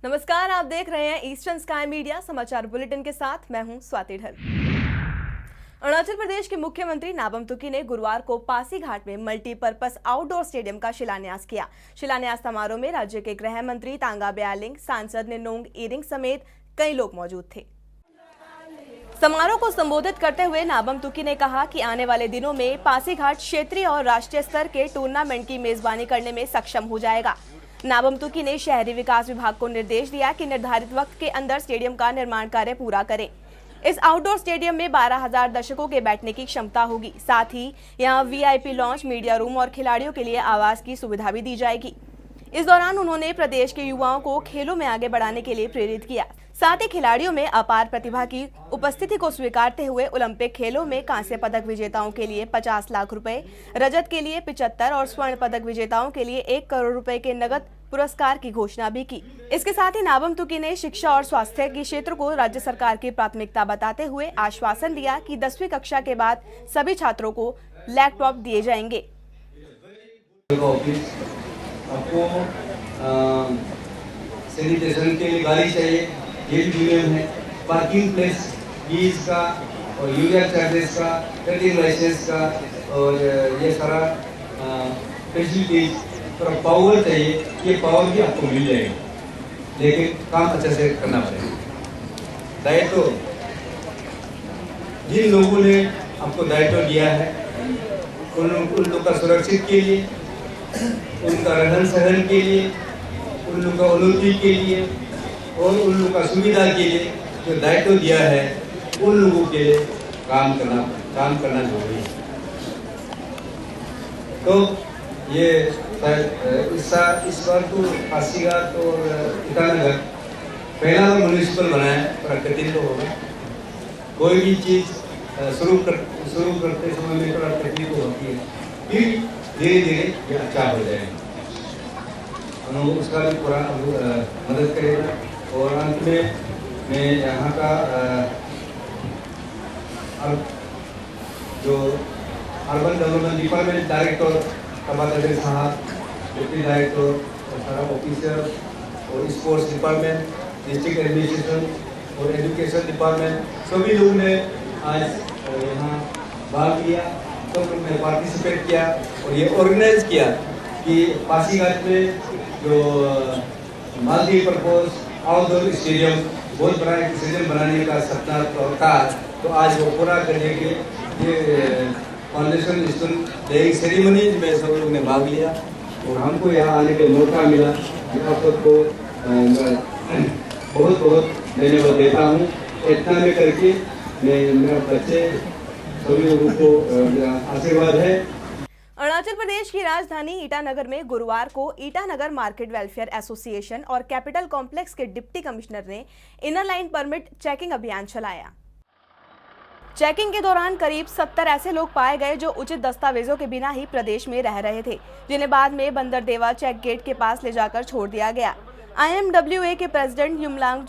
नमस्कार, आप देख रहे हैं ईस्टर्न स्काई मीडिया समाचार बुलेटिन के साथ मैं हूं स्वाति ढल। अरुणाचल प्रदेश के मुख्यमंत्री नाबम तुकी ने गुरुवार को पासीघाट में मल्टीपर्पज आउटडोर स्टेडियम का शिलान्यास किया। शिलान्यास समारोह में राज्य के गृह मंत्री तांगा ब्यालिंग, सांसद निनोंग इरिंग समेत कई लोग मौजूद थे। समारोह को संबोधित करते हुए नाबम तुकी ने कहा कि आने वाले दिनों में पासीघाट क्षेत्रीय और राष्ट्रीय स्तर के टूर्नामेंट की मेजबानी करने में सक्षम हो जाएगा। नाबम तुकी ने शहरी विकास विभाग को निर्देश दिया कि निर्धारित वक्त के अंदर स्टेडियम का निर्माण कार्य पूरा करें। इस आउटडोर स्टेडियम में 12,000 दर्शकों के बैठने की क्षमता होगी। साथ ही यहां वीआईपी लॉन्च, मीडिया रूम और खिलाड़ियों के लिए आवास की सुविधा भी दी जाएगी। इस दौरान उन्होंने प्रदेश के युवाओं को खेलों में आगे बढ़ाने के लिए प्रेरित किया। साथ ही खिलाड़ियों में अपार प्रतिभा की उपस्थिति को स्वीकारते हुए ओलंपिक खेलों में कांस्य पदक विजेताओं के लिए 50 लाख रुपए, रजत के लिए 75 और स्वर्ण पदक विजेताओं के लिए 1 करोड़ रुपए के नगद पुरस्कार की घोषणा भी की। इसके साथ ही नाबम तुकी ने शिक्षा और स्वास्थ्य के क्षेत्र को राज्य सरकार की प्राथमिकता बताते हुए आश्वासन दिया कि 10वीं कक्षा के बाद सभी छात्रों को लैपटॉप दिए जाएंगे। आपको सैनिटाइजेशन के लिए गाड़ी चाहिए, ये भी नियम है। पार्किंग प्लेस फीस का और यूरिया चार्जेस का, ट्रेडिंग लाइसेंस का और ये सारा फैसिलिटीज थोड़ा पावर चाहिए। ये पावर भी आपको मिल जाएगा, लेकिन काम अच्छे से करना पड़ेगा। दायित्व जिन लोगों ने आपको दायित्व दिया है उन लोगों का सुरक्षित के लिए, उनका रहन सहन के लिए, उन लोगों का उन्नति के लिए और उन लोगों का सुविधा के लिए जो दायित्व दिया है उन लोगों के लिए काम करना जरूरी है। तो ये इस बार तो पासीघाट और ईटानगर पहला म्युनिसिपल बनाया, प्रकृति तो होगा। कोई भी चीज शुरू करते समय में प्रकृति तो होती है, फिर धीरे धीरे ये अच्छा हो जाएगा। हम लोग उसका भी पूरा मदद करेगा। और अंत में मैं यहाँ का जो अर्बन डेवलपमेंट डिपार्टमेंट डायरेक्टर कबादर साहब, डिप्टी डायरेक्टर और सारा ऑफिसर और स्पोर्ट्स डिपार्टमेंट, डिस्ट्रिक्ट एडमिनिस्ट्रेशन और एजुकेशन डिपार्टमेंट, सभी लोगों ने आज यहाँ भाग लिया। सब लोग ने पार्टिसिपेट किया और ये ऑर्गेनाइज किया कि पासीघाट में जो मल्टीपर्पज आउटडोर स्टेडियम, बहुत बड़ा एक स्टेडियम बनाने का सपना था, तो आज वो पूरा करने के ये फाउंडेशन स्टोन डेइंग सेरेमनी में सब लोग ने भाग लिया और हमको यहाँ आने का मौका मिला। आप सबको बहुत बहुत धन्यवाद देता हूँ। इतना में करके मैं मेरा बच्चे सभी लोगों को आशीर्वाद है। अरुणाचल प्रदेश की राजधानी ईटानगर में गुरुवार को ईटानगर मार्केट वेलफेयर एसोसिएशन और कैपिटल कॉम्प्लेक्स के डिप्टी कमिश्नर ने इनर लाइन परमिट चेकिंग अभियान चलाया। चेकिंग के दौरान करीब 70 ऐसे लोग पाए गए जो उचित दस्तावेजों के बिना ही प्रदेश में रह रहे थे, जिन्हें बाद में बंदरदेवा चेक गेट के पास ले जाकर छोड़ दिया गया। IMWA के प्रेसिडेंट युमलांग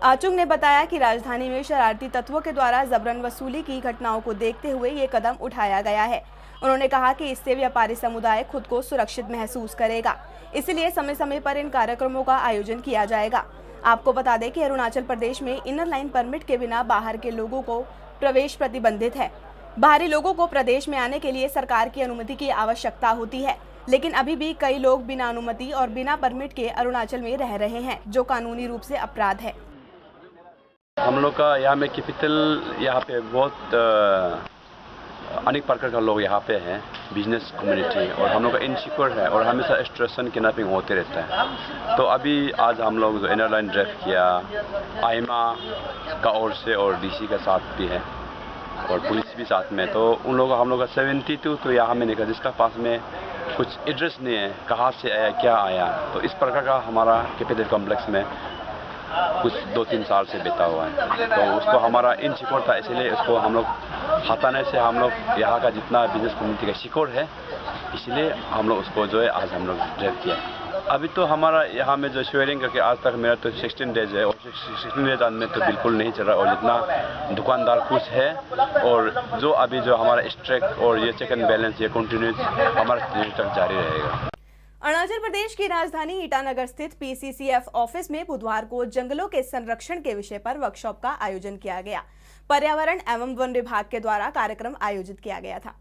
आचुंग ने बताया कि राजधानी में शरारती तत्वों के द्वारा जबरन वसूली की घटनाओं को देखते हुए ये कदम उठाया गया है। उन्होंने कहा कि इससे व्यापारी समुदाय खुद को सुरक्षित महसूस करेगा, इसलिए समय समय पर इन कार्यक्रमों का आयोजन किया जाएगा। आपको बता दें कि अरुणाचल प्रदेश में इनर लाइन परमिट के बिना बाहर के लोगों को प्रवेश प्रतिबंधित है। बाहरी लोगों को प्रदेश में आने के लिए सरकार की अनुमति की आवश्यकता होती है, लेकिन अभी भी कई लोग बिना अनुमति और बिना परमिट के अरुणाचल में रह रहे हैं, जो कानूनी रूप से अपराध है। हम लोग का यहाँ में कैपिटल, यहाँ पे बहुत अनेक प्रकार का लोग यहाँ पे हैं, बिजनेस कम्युनिटी, और हम लोग का इनसिक्योर है और हमेशा स्ट्रेसन किडनैपिंग होते रहता है। तो अभी आज हम लोग जो इनर लाइन ड्राइव किया, आईमा का ओर से और डीसी का साथ भी है और पुलिस भी साथ में, तो उन लोग हम लोग का 72 तो यहाँ में निकला जिसका पास में कुछ एड्रेस नहीं है, कहाँ से आया क्या आया। तो इस प्रकार का हमारा कैपिटल कॉम्प्लेक्स में कुछ 2-3 साल से बीता हुआ है। तो उसको हमारा इनसिक्योर था, इसलिए उसको हम लोग हटाने से हम लोग यहाँ का जितना बिजनेस कम्युनिटी का सिक्योर है, इसलिए हम लोग उसको जो है आज हम लोग ड्राइव किया। अभी तो हमारा यहाँ में जो शेयरिंग करके आज तक मेरा तो 16 डेज है और 16 डेज में तो बिल्कुल नहीं चल रहा, और जितना दुकानदार खुश है और जो अभी जो हमारा स्ट्राइक और ये चेक एंड बैलेंस ये कंटिन्यूस हमारा तक जारी रहेगा। अरुणाचल प्रदेश की राजधानी ईटानगर स्थित पीसीसीएफ ऑफिस में बुधवार को जंगलों के संरक्षण के विषय पर वर्कशॉप का आयोजन किया गया। पर्यावरण एवं वन विभाग के द्वारा कार्यक्रम आयोजित किया गया था।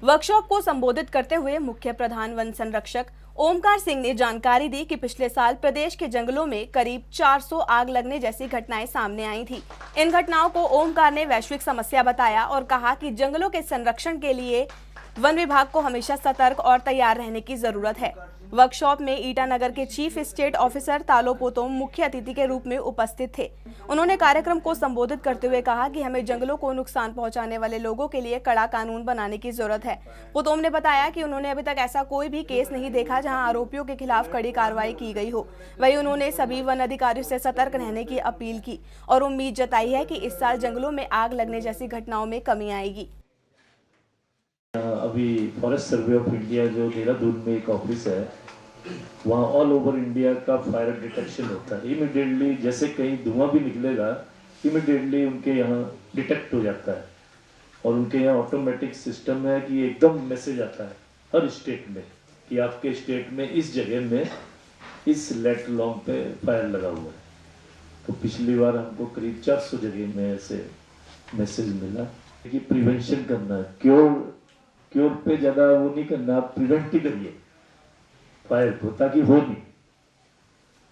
वर्कशॉप को संबोधित करते हुए मुख्य प्रधान वन संरक्षक ओमकार सिंह ने जानकारी दी कि पिछले साल प्रदेश के जंगलों में करीब 400 आग लगने जैसी घटनाएं सामने आई थी। इन घटनाओं को ओमकार ने वैश्विक समस्या बताया और कहा कि जंगलों के संरक्षण के लिए वन विभाग को हमेशा सतर्क और तैयार रहने की जरूरत है। वर्कशॉप में ईटानगर के चीफ स्टेट ऑफिसर तालो पोतोम मुख्य अतिथि के रूप में उपस्थित थे। उन्होंने कार्यक्रम को संबोधित करते हुए कहा कि हमें जंगलों को नुकसान पहुंचाने वाले लोगों के लिए कड़ा कानून बनाने की जरूरत है। पोतोम ने बताया कि उन्होंने अभी तक ऐसा कोई भी केस नहीं देखा जहां आरोपियों के खिलाफ कड़ी कार्रवाई की गई हो। वहीं उन्होंने सभी वन अधिकारियों से सतर्क रहने की अपील की और उम्मीद जताई है कि इस साल जंगलों में आग लगने जैसी घटनाओं में कमी आएगी। अभी फॉरेस्ट सर्वे ऑफ इंडिया जो देहरादून में एक ऑफिस है, वहाँ ऑल ओवर इंडिया का फायर डिटेक्शन होता है। इमिडिएटली जैसे कहीं धुआं भी निकलेगा, इमिडिएटली उनके यहाँ डिटेक्ट हो जाता है और उनके यहाँ ऑटोमेटिक सिस्टम है कि एकदम मैसेज आता है हर स्टेट में कि आपके स्टेट में इस जगह में इस लेट लॉन्ग पे फायर लगा हुआ है। तो पिछली बार हमको करीब 400 जगह में ऐसे मैसेज मिला कि प्रिवेंशन करना है, क्योर पे ज़्यादा वो नहीं करना, आप प्रिवेंट ही करिए फायर को ताकि हो नहीं।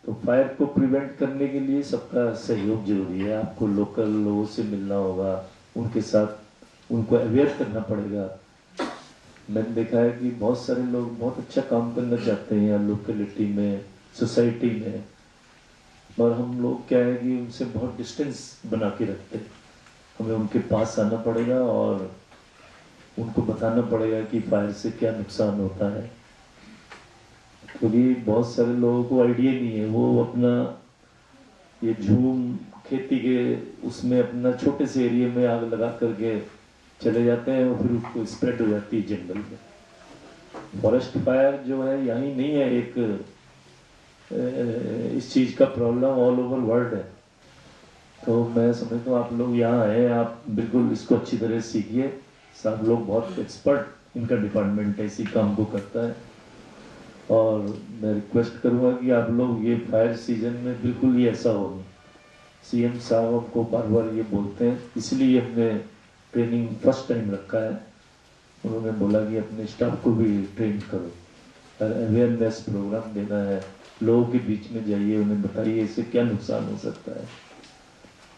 तो फायर को प्रिवेंट करने के लिए सबका सहयोग जरूरी है। आपको लोकल लोगों से मिलना होगा, उनके साथ उनको अवेयर करना पड़ेगा। मैंने देखा है कि बहुत सारे लोग बहुत अच्छा काम करना चाहते हैं यहाँ लोकेलिटी में, सोसाइटी में, और हम लोग क्या है कि उनसे बहुत डिस्टेंस बना के रखते हैं। हमें उनके पास आना पड़ेगा और उनको बताना पड़ेगा कि फायर से क्या नुकसान होता है, क्योंकि बहुत सारे लोगों को आइडिया नहीं है। वो अपना ये झूम खेती के उसमें अपना छोटे से एरिया में आग लगा करके चले जाते हैं और फिर उसको स्प्रेड हो जाती है जंगल में। फॉरेस्ट फायर जो है यहीं नहीं है, एक इस चीज़ का प्रॉब्लम ऑल ओवर वर्ल्ड है। तो मैं समझता हूँ आप लोग यहाँ आए, आप बिल्कुल इसको अच्छी तरह सीखिए। सब लोग बहुत एक्सपर्ट इनका डिपार्टमेंट है, इसी काम को करता है। और मैं रिक्वेस्ट करूँगा कि आप लोग ये फायर सीजन में बिल्कुल ही ऐसा हो। सीएम साहब हमको बार बार ये बोलते हैं, इसलिए हमने ट्रेनिंग फर्स्ट टाइम रखा है। उन्होंने बोला कि अपने स्टाफ को भी ट्रेन करो, अवेयरनेस प्रोग्राम देना है, लोगों के बीच में जाइए, उन्हें बताइए इससे क्या नुकसान हो सकता है,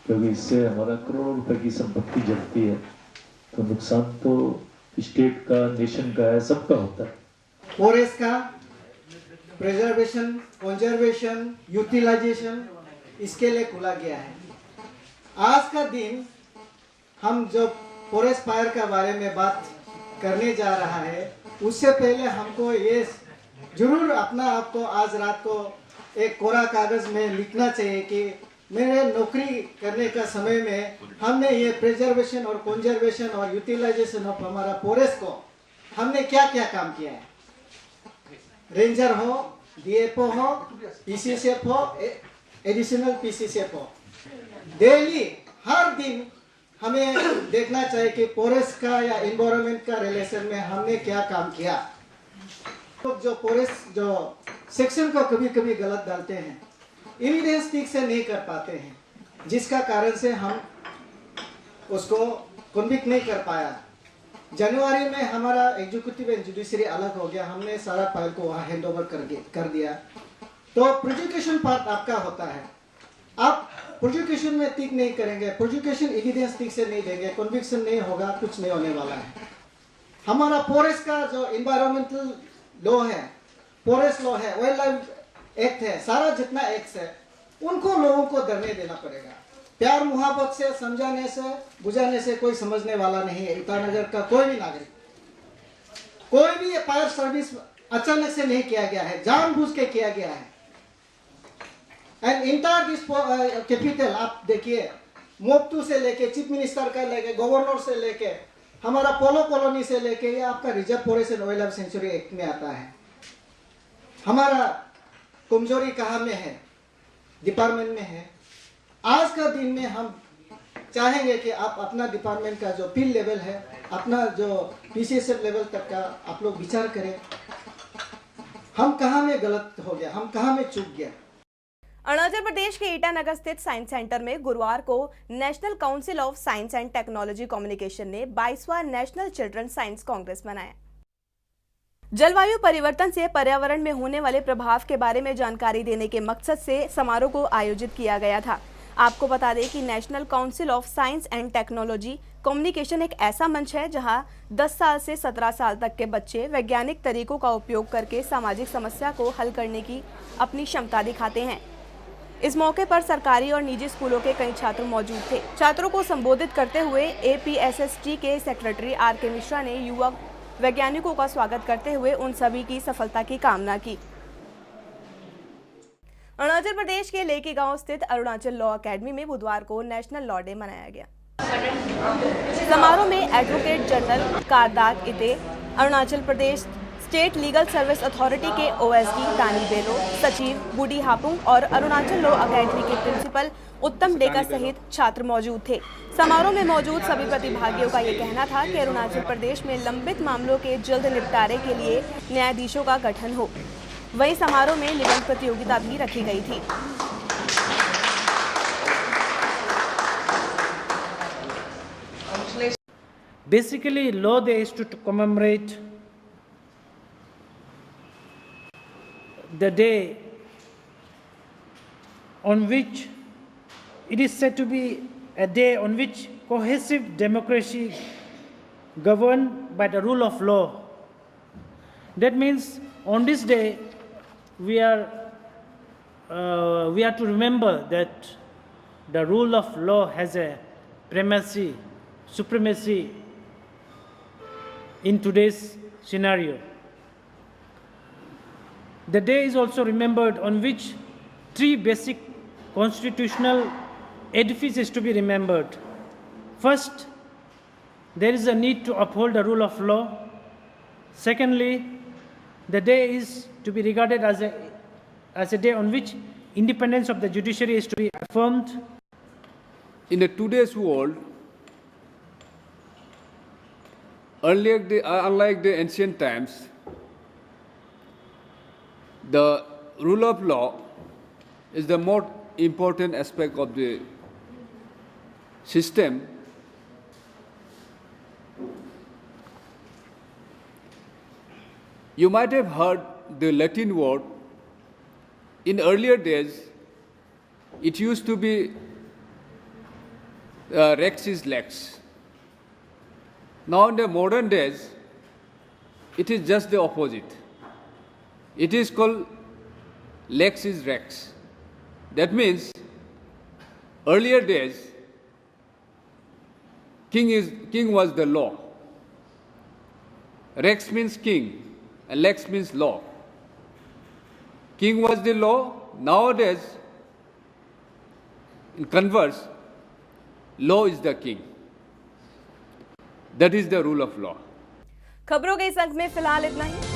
क्योंकि इससे हमारा करोड़ों रुपए की संपत्ति जलती है। तो नुकसान तो स्टेट का, नेशन का है, सबका होता है। फॉरेस्ट का प्रिजर्वेशन, कंजर्वेशन, यूटिलाइजेशन इसके लिए खोला गया है। आज का दिन हम जो फॉरेस्ट फायर के बारे में बात करने जा रहा है, उससे पहले हमको ये जरूर अपना आपको आज रात को एक कोरा कागज में लिखना चाहिए कि मेरे नौकरी करने का समय में हमने ये प्रिजर्वेशन और कंजर्वेशन और यूटिलाइजेशन ऑफ हमारा फॉरेस्ट को हमने क्या क्या काम किया है। रेंजर हो, डीएफओ हो, पीसीसीएफ हो, एडिशनल पीसीसीएफ हो, डेली हर दिन हमें देखना चाहिए कि फॉरेस्ट का या एनवायरनमेंट का रिलेशन में हमने क्या काम किया। तो जो फॉरेस्ट जो सेक्शन को कभी कभी गलत डालते हैं, एविडेंस ठीक से नहीं कर पाते हैं, जिसका कारण से हम उसको कन्विक्ट नहीं कर पाया। जनवरी में हमारा एग्जीक्यूटिव एंड जुडिशरी अलग हो गया, हमने सारा फाइल को वहाँ हैंड ओवर कर दिया। तो प्रोसिक्यूशन पार्ट आपका होता है, आप प्रोसिक्यूशन में ठीक नहीं करेंगे, प्रोसिक्यूशन एविडेंस ठीक से नहीं देंगे, कन्विक्शन नहीं होगा, कुछ नहीं होने वाला है। हमारा फॉरेस्ट का जो एनवायरमेंटल लॉ है, फॉरेस्ट लॉ है, वाइल्ड लाइफ एक्ट है, सारा जितना एक्ट है उनको लोगों को डरने देना पड़ेगा। प्यार मुहब्बत से, समझाने से, बुझाने से कोई समझने वाला नहीं है। ईटानगर का कोई भी नागरिक, कोई भी फायर सर्विस अचानक से नहीं किया गया है, जानबूझ के किया गया है। एंड इंटायर दिस कैपिटल आप देखिए, मोक्तू से लेके चीफ मिनिस्टर का लेके गवर्नर से लेके हमारा पोलो कॉलोनी से लेके ये आपका reserve forest and wild life sanctuary act में आता है। हमारा कमजोरी कहाँ में है? डिपार्टमेंट में है। आज का दिन में हम चाहेंगे कि आप अपना डिपार्टमेंट का जो फील्ड लेवल है, अपना जो पीसीएसएफ लेवल तक का आप लोग विचार करें। हम कहाँ में गलत हो गया, हम कहाँ में चूक गया। अरुणाचल प्रदेश के ईटानगर स्थित साइंस सेंटर में गुरुवार को national council of science and technology communication ने 22वां नेशनल चिल्ड्रन साइंस कांग्रेस मनाया। जलवायु परिवर्तन से पर्यावरण में होने वाले प्रभाव के बारे में जानकारी देने के मकसद से समारोह को आयोजित किया गया था। आपको बता दें कि national council of science and technology communication एक ऐसा मंच है जहां 10 साल से 17 साल तक के बच्चे वैज्ञानिक तरीकों का उपयोग करके सामाजिक समस्या को हल करने की अपनी क्षमता दिखाते हैं। इस मौके पर सरकारी और निजी स्कूलों के कई छात्र मौजूद थे। छात्रों को संबोधित करते हुए APSST के सेक्रेटरी RK मिश्रा ने युवा वैज्ञानिकों का स्वागत करते हुए उन सभी की सफलता की कामना की। अरुणाचल प्रदेश के लेकी गांव स्थित अरुणाचल लॉ अकेडमी में बुधवार को नेशनल लॉ डे मनाया गया। समारोह में एडवोकेट जनरल कारदाग इते, Arunachal Pradesh state legal service authority के OSD दानी बेलो, सचिव बूडी हापुंग और अरुणाचल लॉ अकेडमी के प्रिंसिपल उत्तम डेका सहित छात्र मौजूद थे। समारोह में मौजूद सभी प्रतिभागियों का ये कहना था कि अरुणाचल प्रदेश में लंबित मामलों के जल्द निपटारे के लिए न्यायाधीशों का गठन हो। वहीं समारोह में निबंध प्रतियोगिता भी रखी गई थी। Basically, Law Day is to commemorate the day on which it is said to be a day on which cohesive democracy governed by the rule of law. That means on this day we are to remember that the rule of law has a supremacy in today's scenario. The day is also remembered on which three basic constitutional edifices to be remembered. First, there is a need to uphold the rule of law. Secondly, the day is to be regarded as a day on which independence of the judiciary is to be affirmed. In today's world, unlike the ancient times, the rule of law is the more important aspect of the system. You might have heard the Latin word. In earlier days, it used to be rex is lex. Now in the modern days, it is just the opposite. It is called lex is rex. That means earlier days, king was the law. Rex means king and lex means law. King was the law. Nowadays, in converse, law is the king. That is the rule of law. खबरों के इस अंक में फिलहाल इतना ही।